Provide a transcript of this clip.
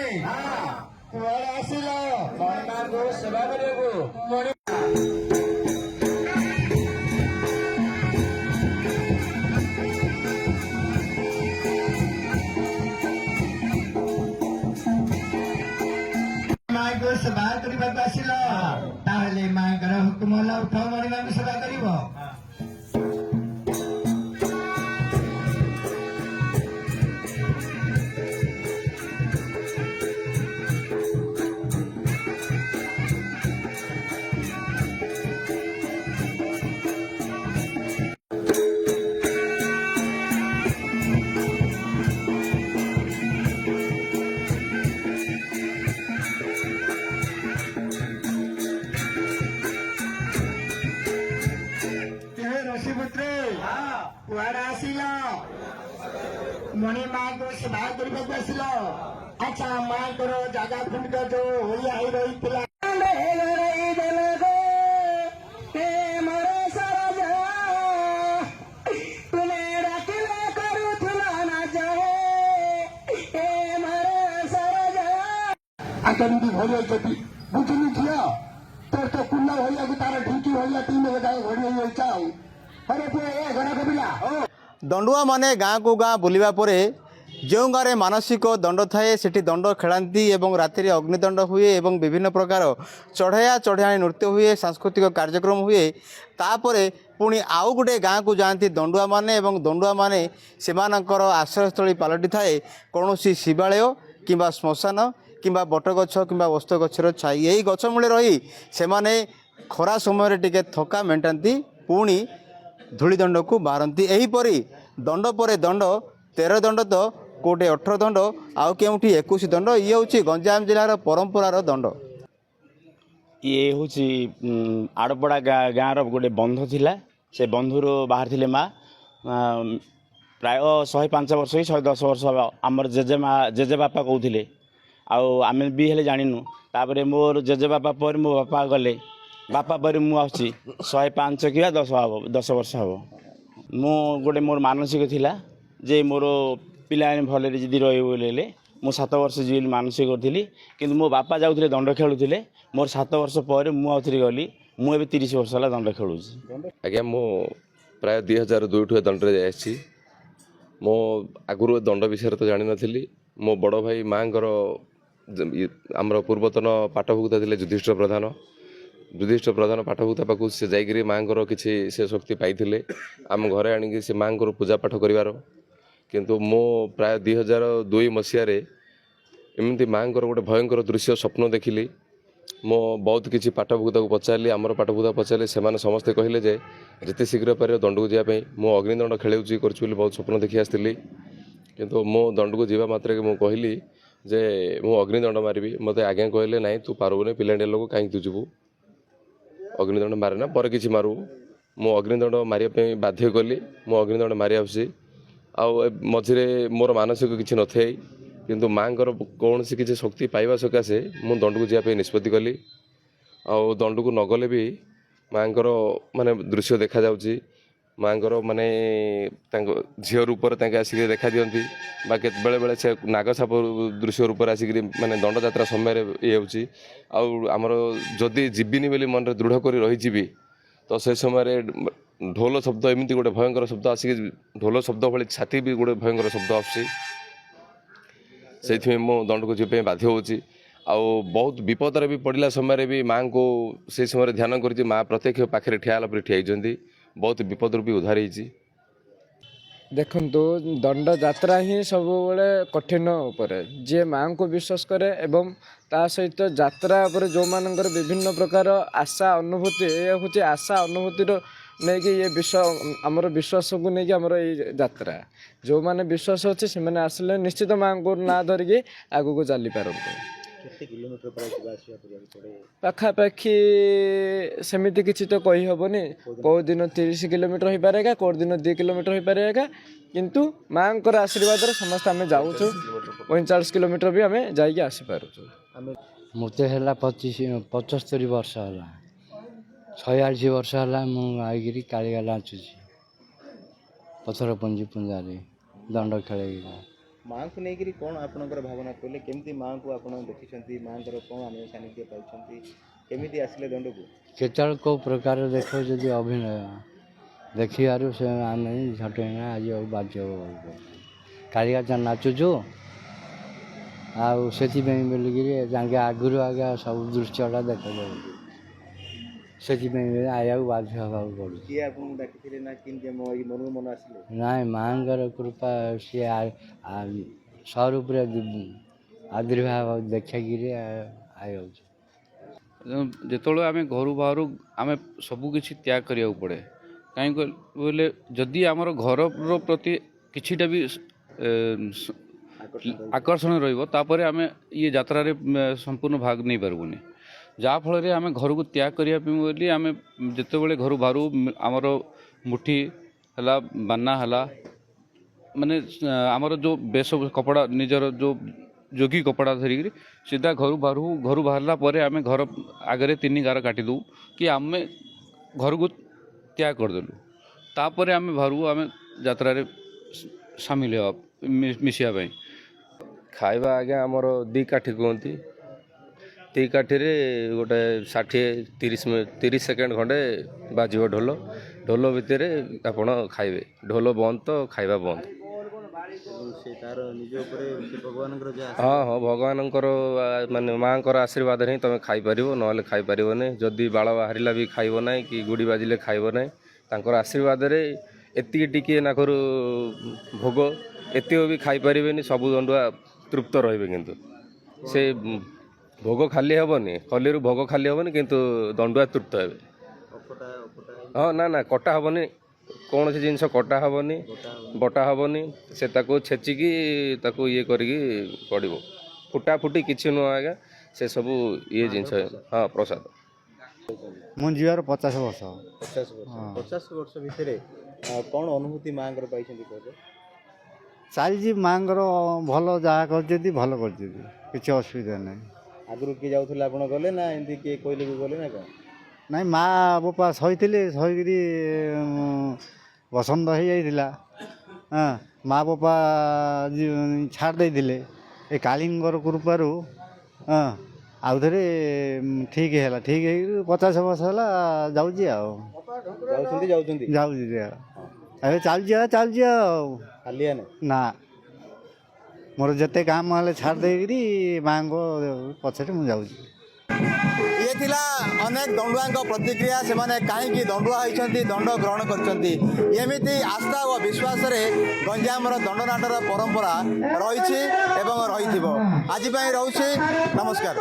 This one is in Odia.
କୁଆଡ଼େ ଆସିଲ ମଣିମାଙ୍କୁ ସେବା କରିବାକୁ। ମାଙ୍କୁ ସେବା କରିବାକୁ ଆସିଲ ତାହେଲେ ମାଙ୍କର ହୁକୁମ ହେଲା ଉଠ ମଣିମାଙ୍କୁ ସେବା କରିବ। କୁଆଡ଼େ ଆସିଲ ମଣି ମାଙ୍କୁ ସେବା କରିବାକୁ ଆସିଲ। ଆଚ୍ଛା ମାଙ୍କର ଜାଗା ଖଣ୍ଡିକ ଯୋଉ ଓଳିଆ ହେଇ ରହିଥିଲା ତୁମେ ଡାକିଲେ କରୁଥିଲ ନା କେମିତି ଘୋଡ଼ି ହେଇଛନ୍ତି ବୁଝୁନି ଝିଅ ତୋର ତ କୁଣ୍ଡ ଭଳିଆକୁ ତାର ଢିଙ୍କି ଭଳିଆ ତିନି ଘୋଡ଼ି ହେଇଯାଇଛି ଆଉ ଦଣ୍ଡୁଆ ମାନେ ଗାଁକୁ ଗାଁ ବୁଲିବା ପରେ ଯେଉଁ ଗାଁରେ ମାନସିକ ଦଣ୍ଡ ଥାଏ ସେଠି ଦଣ୍ଡ ଖେଳାନ୍ତି ଏବଂ ରାତିରେ ଅଗ୍ନିଦଣ୍ଡ ହୁଏ ଏବଂ ବିଭିନ୍ନ ପ୍ରକାର ଚଢ଼େୟା ଚଢ଼େୟାଣୀ ନୃତ୍ୟ ହୁଏ, ସାଂସ୍କୃତିକ କାର୍ଯ୍ୟକ୍ରମ ହୁଏ। ତାପରେ ପୁଣି ଆଉ ଗୋଟେ ଗାଁକୁ ଯାଆନ୍ତି ଦଣ୍ଡୁଆମାନେ ଏବଂ ଦଣ୍ଡୁଆମାନେ ସେମାନଙ୍କର ଆଶ୍ରୟସ୍ଥଳୀ ପାଲଟିଥାଏ କୌଣସି ଶିବାଳୟ କିମ୍ବା ଶ୍ମଶାନ କିମ୍ବା ବଟଗଛ କିମ୍ବା ଓସ୍ତ ଗଛର ଛାଇ। ଏହି ଗଛ ମୂଳେ ରହି ସେମାନେ ଖରା ସମୟରେ ଟିକେ ଥକା ମେଣ୍ଟାନ୍ତି, ପୁଣି ଧୂଳିଦଣ୍ଡକୁ ବାହାରନ୍ତି। ଏହିପରି ଦଣ୍ଡ ପରେ ଦଣ୍ଡ, 13 ଦଣ୍ଡ ତ କେଉଁଠି 18 ଦଣ୍ଡ, ଆଉ କେଉଁଠି 21 ଦଣ୍ଡ। ଇଏ ହେଉଛି ଗଞ୍ଜାମ ଜିଲ୍ଲାର ପରମ୍ପରାର ଦଣ୍ଡ। ଇଏ ହେଉଛି ଆଡ଼ପଡ଼ା ଗାଁର ଗୋଟେ ବନ୍ଧ ଥିଲା। ସେ ବନ୍ଧରୁ ବାହାରିଥିଲେ ମା ପ୍ରାୟ 105 ବର୍ଷ କି 110 ବର୍ଷ ହେବ। ଆମର ଜେଜେବାପା କହୁଥିଲେ, ଆଉ ଆମେ ବି ହେଲେ ଜାଣିନୁ। ତାପରେ ମୋର ଜେଜେବାପା ପରେ ମୋ ବାପା ଗଲେ, ବାପା ପରେ ମୁଁ ଆସୁଛି 105 କିମ୍ବା 10 ବର୍ଷ ହେବ। ମୁଁ ଗୋଟେ ମୋର ମାନସିକ ଥିଲା ଯେ ମୋର ପିଲାମାନେ ଭଲରେ ଯଦି ରହିବ ବୋଲି ହେଲେ ମୁଁ 7 ବର୍ଷ ଯିବି ବୋଲି ମାନସିକ କରିଥିଲି। କିନ୍ତୁ ମୋ ବାପା ଯାଉଥିଲେ ଦଣ୍ଡ ଖେଳୁଥିଲେ, ମୋର 7 ବର୍ଷ ପରେ ମୁଁ ଆଉଥରେ ଗଲି। ମୁଁ ଏବେ 30 ବର୍ଷ ହେଲା ଦଣ୍ଡ ଖେଳୁଛି। ଆଜ୍ଞା ମୁଁ ପ୍ରାୟ 2002ଠୁ ଏ ଦଣ୍ଡରେ ଯାଇ ଆସିଛି। ମୁଁ ଆଗରୁ ଏ ଦଣ୍ଡ ବିଷୟରେ ତ ଜାଣିନଥିଲି। ମୋ ବଡ଼ ଭାଇ ମାଆଙ୍କର ଆମର ପୂର୍ବତନ ପାଠଭୁକ୍ତା ଥିଲେ ଯୁଧିଷ୍ଠିର ପ୍ରଧାନ ପାଠଭୁକ୍ତା ପାଖକୁ ସେ ଯାଇକରି ମାଆଙ୍କର କିଛି ସେ ଶକ୍ତି ପାଇଥିଲେ ଆମ ଘରେ ଆଣିକି ସେ ମାଆଙ୍କର ପୂଜା ପାଠ କରିବାର। କିନ୍ତୁ ମୁଁ ପ୍ରାୟ 2002 ମସିହାରେ ଏମିତି ମାଆଙ୍କର ଗୋଟେ ଭୟଙ୍କର ଦୃଶ୍ୟ ସ୍ୱପ୍ନ ଦେଖିଲି। ମୁଁ ବହୁତ କିଛି ପାଠଭୁକ୍ତାକୁ ପଚାରିଲି, ଆମର ପାଠଭୁକ୍ତା ପଚାରିଲି, ସେମାନେ ସମସ୍ତେ କହିଲେ ଯେ ଯେତେ ଶୀଘ୍ର ପାରିବ ଦଣ୍ଡକୁ ଯିବା ପାଇଁ। ମୁଁ ଅଗ୍ନିଦଣ୍ଡ ଖେଳୁଛି କରୁଛି ବୋଲି ବହୁତ ସ୍ୱପ୍ନ ଦେଖି ଆସିଥିଲି। କିନ୍ତୁ ମୁଁ ଦଣ୍ଡକୁ ଯିବା ମାତ୍ରକେ ମୁଁ କହିଲି ଯେ ମୁଁ ଅଗ୍ନିଦଣ୍ଡ ମାରିବି। ମୋତେ ଆଜ୍ଞା କହିଲେ ନାଇଁ ତୁ ପାରୁବୁନି, ପିଲାଟିଏ ଲୋକ କାହିଁକି ତୁ ଯିବୁ, ଅଗ୍ନିଦଣ୍ଡ ମାରେ ନା ପରେ କିଛି ମାରୁ। ମୁଁ ଅଗ୍ନିଦଣ୍ଡ ମାରିବା ପାଇଁ ବାଧ୍ୟ କଲି। ମୁଁ ଅଗ୍ନିଦଣ୍ଡ ମାରି ଆସୁଛି। ଆଉ ମଝିରେ ମୋର ମାନସିକ କିଛି ନଥାଏ, କିନ୍ତୁ ମାଆଙ୍କର କୌଣସି କିଛି ଶକ୍ତି ପାଇବା ସକାଶେ ମୁଁ ଦଣ୍ଡକୁ ଯିବା ପାଇଁ ନିଷ୍ପତ୍ତି କଲି। ଆଉ ଦଣ୍ଡକୁ ନଗଲେ ବି ମାଆଙ୍କର ମାନେ ଦୃଶ୍ୟ ଦେଖାଯାଉଛି। ମାଆଙ୍କର ମାନେ ତାଙ୍କ ଝିଅ ରୂପରେ ତାଙ୍କେ ଆସିକି ଦେଖାଦିଅନ୍ତି, ବା ବେଳେବେଳେ ସେ ନାଗସାପ ଦୃଶ୍ୟ ରୂପରେ ଆସିକିରି ମାନେ ଦଣ୍ଡଯାତ୍ରା ସମୟରେ ଇଏ ହେଉଛି। ଆଉ ଆମର ଯଦି ଯିବିନି ବୋଲି ମନରେ ଦୃଢ଼ କରି ରହିଯିବି ତ ସେ ସମୟରେ ଢୋଲ ଶବ୍ଦ, ଏମିତି ଗୋଟେ ଭୟଙ୍କର ଶବ୍ଦ ଆସିକି ଢୋଲ ଶବ୍ଦ ଭଳି ଛାତି ବି ଗୋଟେ ଭୟଙ୍କର ଶବ୍ଦ ଆସୁଛି। ସେଇଥିପାଇଁ ମୁଁ ଦଣ୍ଡକୁ ଯିବା ପାଇଁ ବାଧ୍ୟ ହେଉଛି। ଆଉ ବହୁତ ବିପଦରେ ବି ପଡ଼ିଲା ସମୟରେ ବି ମାଆଙ୍କୁ ସେଇ ସମୟରେ ଧ୍ୟାନ କରିଛି। ମାଆ ପ୍ରତ୍ୟକ୍ଷ ପାଖରେ ଠିଆ ହେଲା ପରେ ଠିଆ ହେଇଛନ୍ତି। ବହୁତ ବିପଦରୁ ବି ଉଦ୍ଧାର ହେଇଛି। ଦେଖନ୍ତୁ, ଦଣ୍ଡ ଯାତ୍ରା ହିଁ ସବୁବେଳେ କଠିନ ଉପରେ, ଯିଏ ମାଆଙ୍କୁ ବିଶ୍ୱାସ କରେ ଏବଂ ତା ସହିତ ଯାତ୍ରା ଉପରେ ଯେଉଁମାନଙ୍କର ବିଭିନ୍ନ ପ୍ରକାର ଆଶା ଅନୁଭୂତି, ଏ ହେଉଛି ଆଶା ଅନୁଭୂତିର ନେଇକି ଇଏ ଆମର ବିଶ୍ୱାସକୁ ନେଇକି ଆମର ଏଇ ଯାତ୍ରା। ଯେଉଁମାନେ ବିଶ୍ୱାସ ଅଛି ସେମାନେ ଆସିଲେ ନିଶ୍ଚିତ ମାଆଙ୍କୁ ନାଁ ଧରିକି ଆଗକୁ ଚାଲିପାରନ୍ତି। କେତେ କିଲୋମିଟର ପ୍ରାୟ ଯିବା ଆସିବା କରିବାକୁ ପଡ଼େ? ପାଖାପାଖି ସେମିତି କିଛି ତ କହିହେବନି। କେଉଁ ଦିନ 30 କିଲୋମିଟର ହୋଇପାରେ ଏକା, କେଉଁ ଦିନ 2 କିଲୋମିଟର ହୋଇପାରେ ଏକା। କିନ୍ତୁ ମାଆଙ୍କର ଆଶୀର୍ବାଦରେ ସମସ୍ତେ ଆମେ ଯାଉଛୁ। 45 କିଲୋମିଟର ବି ଆମେ ଯାଇକି ଆସିପାରୁଛୁ। ମୋତେ ହେଲା 75 ବର୍ଷ ହେଲା। 46 ବର୍ଷ ହେଲା ମୁଁ ଆଇକିରି କାଳିଆ ନାଚୁଛି ପଥର ପୁଞ୍ଜାରେ ଦଣ୍ଡ ଖେଳେଇକି। ମାଆଙ୍କୁ ନେଇକରି କ'ଣ ଆପଣଙ୍କର ଭାବନା କହିଲେ, କେମିତି ମାଆଙ୍କୁ ଆପଣ ଦେଖିଛନ୍ତି, ମାଆଙ୍କର କ'ଣ ଆମେ ସାନ୍ନିଧ୍ୟ ପାଇଛନ୍ତି, କେମିତି ଆସିଲେ ଦଣ୍ଡକୁ? କେତେବେଳେ କେଉଁ ପ୍ରକାର ଦେଖ ଯଦି ଅଭିନୟ ଦେଖିବାରୁ ସେ ଆମେ ଝଟେଇନା ଆଜି ଆଉ ବାଧ୍ୟ କାଳିଆ ନାଚୁଛୁ ଆଉ ସେଥିପାଇଁ ବୋଲିକିରି ତାଙ୍କେ ଆଗରୁ ଆଜ୍ଞା ସବୁ ଦୃଶ୍ୟଟା ଦେଖାଯାଉଛି, ସେଥିପାଇଁ ଆଇବାକୁ ବାଧ୍ୟ ହେବାକୁ ପଡ଼ୁଛି। କିଏ ଆପଣଙ୍କୁ ଡାକିଥିଲେ ନା କେମିତି ଏଇ ମନକୁ ମନ ଆସିଲେ? ନାଇଁ ମାଆଙ୍କର କୃପା ସିଏ ସ୍ୱରୂପରେ ଆବିର୍ଭାବ ଦେଖିକିରି ଆଇଯାଉଛି। ଯେତେବେଳେ ଆମେ ଘରୁ ବାହାରୁ ଆମେ ସବୁକିଛି ତ୍ୟାଗ କରିବାକୁ ପଡ଼େ, କାହିଁକି ବୋଇଲେ ଯଦି ଆମର ଘରର ପ୍ରତି କିଛିଟା ବି ଆକର୍ଷଣ ରହିବ ତାପରେ ଆମେ ଇଏ ଯାତ୍ରାରେ ସମ୍ପୂର୍ଣ୍ଣ ଭାଗ ନେଇପାରିବୁନି। ଯାହାଫଳରେ ଆମେ ଘରକୁ ତ୍ୟାଗ କରିବା ପାଇଁ ବୋଲି ଆମେ ଯେତେବେଳେ ଘରୁ ବାହାରୁ ଆମର ମୁଠି ହେଲା, ବାନା ହେଲା, ମାନେ ଆମର ଯେଉଁ ବେଶ କପଡ଼ା ନିଜର ଯେଉଁ ଯୋଗୀ କପଡ଼ା ଧରିକିରି ସିଧା ଘରୁ ବାହାରିଲା ପରେ ଆମେ ଘର ଆଗରେ 3 ଗାର କାଟିଦେଉ କି ଆମେ ଘରକୁ ତ୍ୟାଗ କରିଦେଲୁ। ତାପରେ ଆମେ ବାହାରୁ ଆମେ ଯାତ୍ରାରେ ସାମିଲ ହେବା ମିଶିବା ପାଇଁ। ଖାଇବା ଆଜ୍ଞା ଆମର 2 କାଠି କୁହନ୍ତି। 2 କାଠିରେ ଗୋଟେ 60-30 ସେକେଣ୍ଡ ଖଣ୍ଡେ ବାଜିବ ଢୋଲ ଭିତରେ ଆପଣ ଖାଇବେ। ଢୋଲ ବନ୍ଦ ତ ଖାଇବା ବନ୍ଦ। ସେ ତାର ନିଜ ଉପରେ ସେ ଭଗବାନଙ୍କର ଯାହା ହଁ ଭଗବାନଙ୍କର ମାନେ ମାଆଙ୍କର ଆଶୀର୍ବାଦରେ ହିଁ ତୁମେ ଖାଇପାରିବ, ନହେଲେ ଖାଇପାରିବନି। ଯଦି ବାଳ ବାହାରିଲା ବି ଖାଇବ ନାହିଁ, କି ଗୁଡ଼ି ବାଜିଲେ ଖାଇବ ନାହିଁ। ତାଙ୍କର ଆଶୀର୍ବାଦରେ ଏତିକି ଟିକିଏ ନାକରୁ ଭୋଗ ଏତିକ ବି ଖାଇପାରିବେନି, ସବୁ ଦଣ୍ଡୁଆ ତୃପ୍ତ ରହିବେ। କିନ୍ତୁ ସେ ଭୋଗ ଖାଲି ହେବନି, ଖଲିରୁ ଭୋଗ ଖାଲି ହେବନି, କିନ୍ତୁ ଦଣ୍ଡୁଆ ତୃପ୍ତ ହେବେ। ହଁ ନା କଟା ହେବନି, କୌଣସି ଜିନିଷ କଟା ହେବନି, ବଟା ହେବନି। ସେ ତାକୁ ଛେଚିକି ତାକୁ ଇଏ କରିକି ପଡ଼ିବ। ଫୁଟା ଫୁଟି କିଛି ନୁହଁ ଆଜ୍ଞା, ସେ ସବୁ ଇଏ ଜିନିଷ। ହଁ ପ୍ରସାଦ। ମୁଁ ଯିବାର 50 ବର୍ଷ। 50 ବର୍ଷ ଭିତରେ କ'ଣ ଅନୁଭୂତି ମାଆଙ୍କର ପାଇଛନ୍ତି କହିଲେ? ଚାଲିଛି ମାଆଙ୍କର ଭଲ, ଯାହା କରିଛନ୍ତି ଭଲ କରିଛନ୍ତି, କିଛି ଅସୁବିଧା ନାହିଁ। ଆଗରୁ କିଏ ଯାଉଥିଲେ ଆପଣ ଗଲେ ନା ଏମିତି କିଏ କହିଲେ ବି ଗଲେ ନା କ'ଣ? ନାଇଁ ମା ବାପା ସହିଥିଲେ, ସହିକିରି ପସନ୍ଦ ହେଇଯାଇଥିଲା। ହଁ ମା ବାପା ଛାଡ଼ି ଦେଇଥିଲେ, ଏ କାଳିଙ୍କର କୃପାରୁ ଆଉ ଥରେ ଠିକ୍ ହେଲା। ଠିକ୍ ହେଇକି 50 ବର୍ଷ ହେଲା ଯାଉଛି ଆଉ ଯାଉଛି ଏବେ ଚାଲିଛି ଆଉ ହାଲିଆ ନା। ମୋର ଯେତେ କାମ ହେଲେ ଛାଡ଼ି ଦେଇକିରି ମାଆଙ୍କ ପଛରେ ମୁଁ ଯାଉଛି। ଇଏ ଥିଲା ଅନେକ ଦଣ୍ଡୁଆଙ୍କ ପ୍ରତିକ୍ରିୟା। ସେମାନେ କାହିଁକି ଦଣ୍ଡୁଆ ହୋଇଛନ୍ତି, ଦଣ୍ଡ ଗ୍ରହଣ କରିଛନ୍ତି। ଏମିତି ଆସ୍ଥା ଓ ବିଶ୍ୱାସରେ ଗଞ୍ଜାମର ଦଣ୍ଡନାଟର ପରମ୍ପରା ରହିଛି ଏବଂ ରହିଥିବ। ଆଜି ପାଇଁ ରହୁଛି, ନମସ୍କାର।